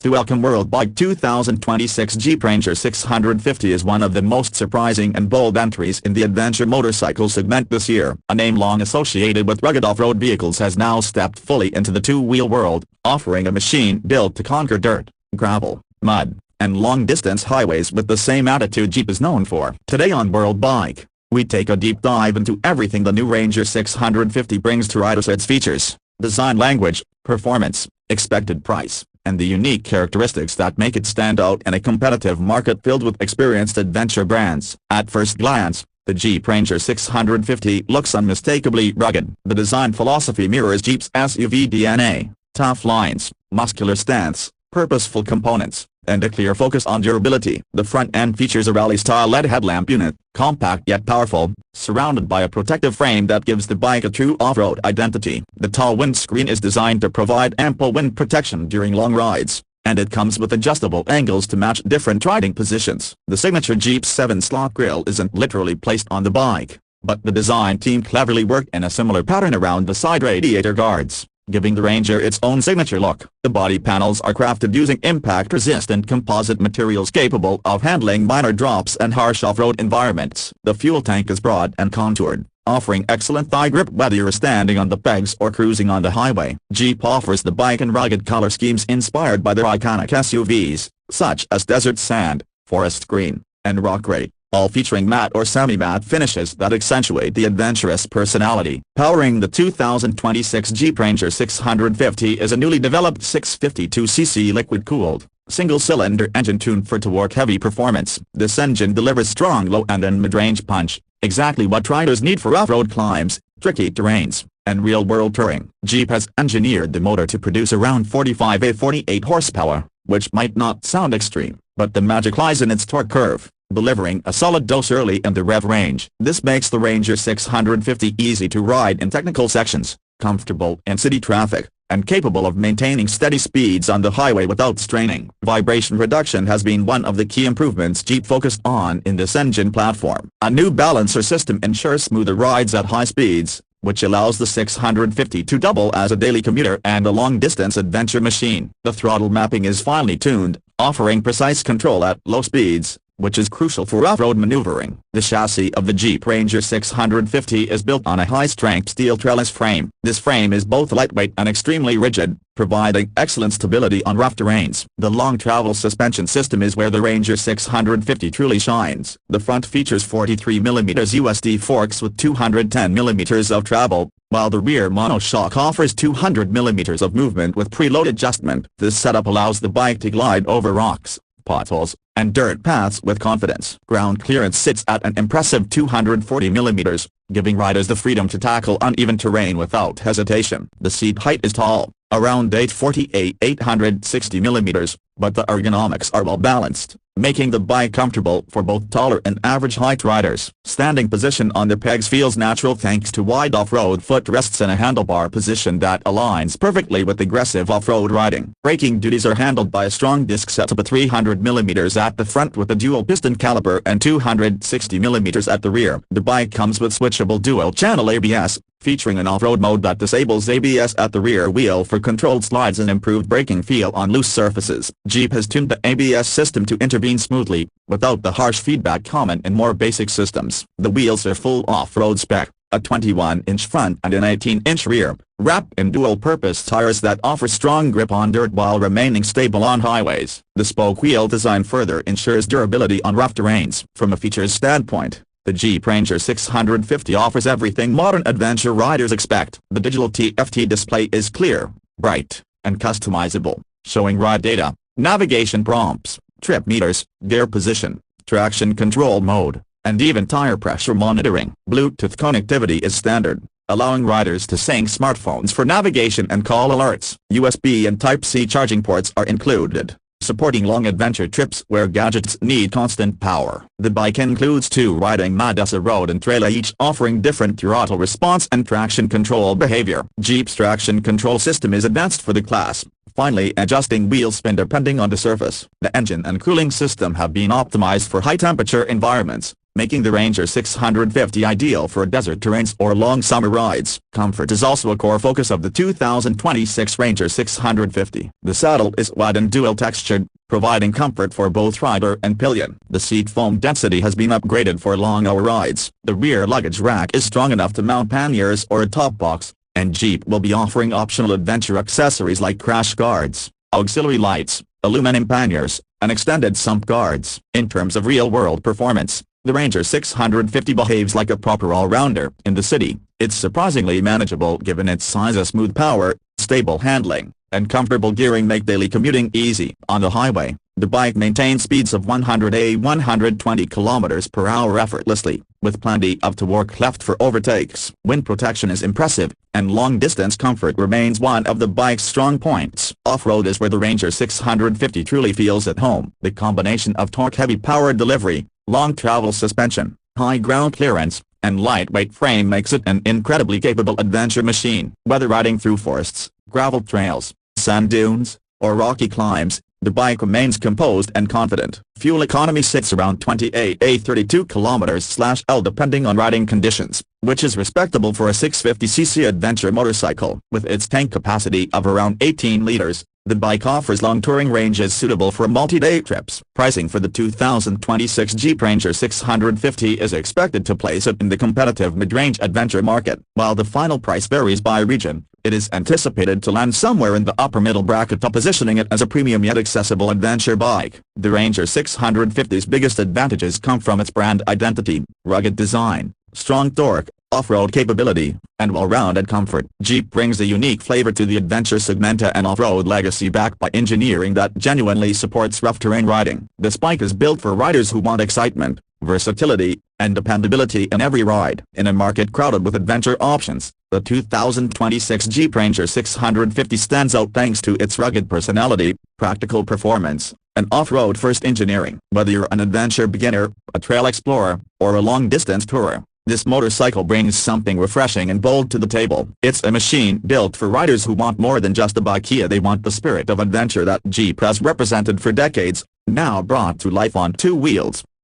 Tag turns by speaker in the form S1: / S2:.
S1: To welcome World Bike 2026, Jeep Ranger 650 is one of the most surprising and bold entries in the adventure motorcycle segment this year. A name long associated with rugged off-road vehicles has now stepped fully into the two-wheel world, offering a machine built to conquer dirt, gravel, mud, and long-distance highways with the same attitude Jeep is known for. Today on World Bike, we take a deep dive into everything the new Ranger 650 brings to riders: its features, design language, performance, expected price, and the unique characteristics that make it stand out in a competitive market filled with experienced adventure brands. At first glance, the Jeep Ranger 650 looks unmistakably rugged. The design philosophy mirrors Jeep's SUV DNA: tough lines, muscular stance, purposeful components, and a clear focus on durability. The front end features a rally-style LED headlamp unit, compact yet powerful, surrounded by a protective frame that gives the bike a true off-road identity. The tall windscreen is designed to provide ample wind protection during long rides, and it comes with adjustable angles to match different riding positions. The signature Jeep 7-slot grille isn't literally placed on the bike, but the design team cleverly worked in a similar pattern around the side radiator guards, giving the Ranger its own signature look. The body panels are crafted using impact-resistant composite materials capable of handling minor drops and harsh off-road environments. The fuel tank is broad and contoured, offering excellent thigh grip whether you're standing on the pegs or cruising on the highway. Jeep offers the bike in rugged color schemes inspired by their iconic SUVs, such as desert sand, forest green, and rock gray, all featuring matte or semi-matte finishes that accentuate the adventurous personality. Powering the 2026 Jeep Ranger 650 is a newly developed 652cc liquid-cooled, single-cylinder engine tuned for torque-heavy performance. This engine delivers strong low-end and mid-range punch, exactly what riders need for off-road climbs, tricky terrains, and real-world touring. Jeep has engineered the motor to produce around 45-48 horsepower, which might not sound extreme, but the magic lies in its torque curve, delivering a solid dose early in the rev range. This makes the Ranger 650 easy to ride in technical sections, comfortable in city traffic, and capable of maintaining steady speeds on the highway without straining. Vibration reduction has been one of the key improvements Jeep focused on in this engine platform. A new balancer system ensures smoother rides at high speeds, which allows the 650 to double as a daily commuter and a long-distance adventure machine. The throttle mapping is finely tuned, offering precise control at low speeds, which is crucial for off-road maneuvering. The chassis of the Jeep Ranger 650 is built on a high-strength steel trellis frame. This frame is both lightweight and extremely rigid, providing excellent stability on rough terrains. The long-travel suspension system is where the Ranger 650 truly shines. The front features 43mm USD forks with 210mm of travel, while the rear monoshock offers 200mm of movement with preload adjustment. This setup allows the bike to glide over rocks, potholes, and dirt paths with confidence. Ground clearance sits at an impressive 240mm, giving riders the freedom to tackle uneven terrain without hesitation. The seat height is tall, around 860mm, but the ergonomics are well balanced, making the bike comfortable for both taller and average height riders. Standing position on the pegs feels natural thanks to wide off-road footrests and a handlebar position that aligns perfectly with aggressive off-road riding. Braking duties are handled by a strong disc setup of 300mm at the front with a dual piston caliper and 260mm at the rear. The bike comes with switchable dual-channel ABS, featuring an off-road mode that disables ABS at the rear wheel for controlled slides and improved braking feel on loose surfaces. Jeep has tuned the ABS system to intervene smoothly, without the harsh feedback common in more basic systems. The wheels are full off-road spec, a 21-inch front and an 18-inch rear, wrapped in dual-purpose tires that offer strong grip on dirt while remaining stable on highways. The spoke wheel design further ensures durability on rough terrains. From a features standpoint, the Jeep Ranger 650 offers everything modern adventure riders expect. The digital TFT display is clear, bright, and customizable, showing ride data, navigation prompts, trip meters, gear position, traction control mode, and even tire pressure monitoring. Bluetooth connectivity is standard, allowing riders to sync smartphones for navigation and call alerts. USB and Type-C charging ports are included, supporting long adventure trips where gadgets need constant power. The bike includes two riding modes: road and trail, each offering different throttle response and traction control behavior. Jeep's traction control system is advanced for the class, finally adjusting wheel spin depending on the surface. The engine and cooling system have been optimized for high-temperature environments, making the Ranger 650 ideal for desert terrains or long summer rides. Comfort is also a core focus of the 2026 Ranger 650. The saddle is wide and dual-textured, providing comfort for both rider and pillion. The seat foam density has been upgraded for long-hour rides. The rear luggage rack is strong enough to mount panniers or a top box, and Jeep will be offering optional adventure accessories like crash guards, auxiliary lights, aluminum panniers, and extended sump guards. In terms of real-world performance, the Ranger 650 behaves like a proper all-rounder. In the city, it's surprisingly manageable given its size. A smooth power, stable handling, and comfortable gearing make daily commuting easy. On the highway, the bike maintains speeds of 120 km per hour effortlessly, with plenty of torque left for overtakes. Wind protection is impressive, and long-distance comfort remains one of the bike's strong points. Off-road is where the Ranger 650 truly feels at home. The combination of torque-heavy power delivery, long travel suspension, high ground clearance, and lightweight frame makes it an incredibly capable adventure machine. Whether riding through forests, gravel trails, sand dunes, or rocky climbs, the bike remains composed and confident. Fuel economy sits around 28-32 km/L depending on riding conditions, which is respectable for a 650cc adventure motorcycle. With its tank capacity of around 18 liters, the bike offers long touring ranges suitable for multi-day trips. Pricing for the 2026 Jeep Ranger 650 is expected to place it in the competitive mid-range adventure market. While the final price varies by region, it is anticipated to land somewhere in the upper middle bracket, positioning it as a premium yet accessible adventure bike. The Ranger 650's biggest advantages come from its brand identity, rugged design, strong torque, off-road capability, and well-rounded comfort. Jeep brings a unique flavor to the adventure segment and off-road legacy backed by engineering that genuinely supports rough terrain riding. This bike is built for riders who want excitement, versatility, and dependability in every ride. In a market crowded with adventure options, the 2026 Jeep Ranger 650 stands out thanks to its rugged personality, practical performance, and off-road first engineering. Whether you're an adventure beginner, a trail explorer, or a long-distance tourer, this motorcycle brings something refreshing and bold to the table. It's a machine built for riders who want more than just a bike. They want the spirit of adventure that Jeep has represented for decades, now brought to life on two wheels.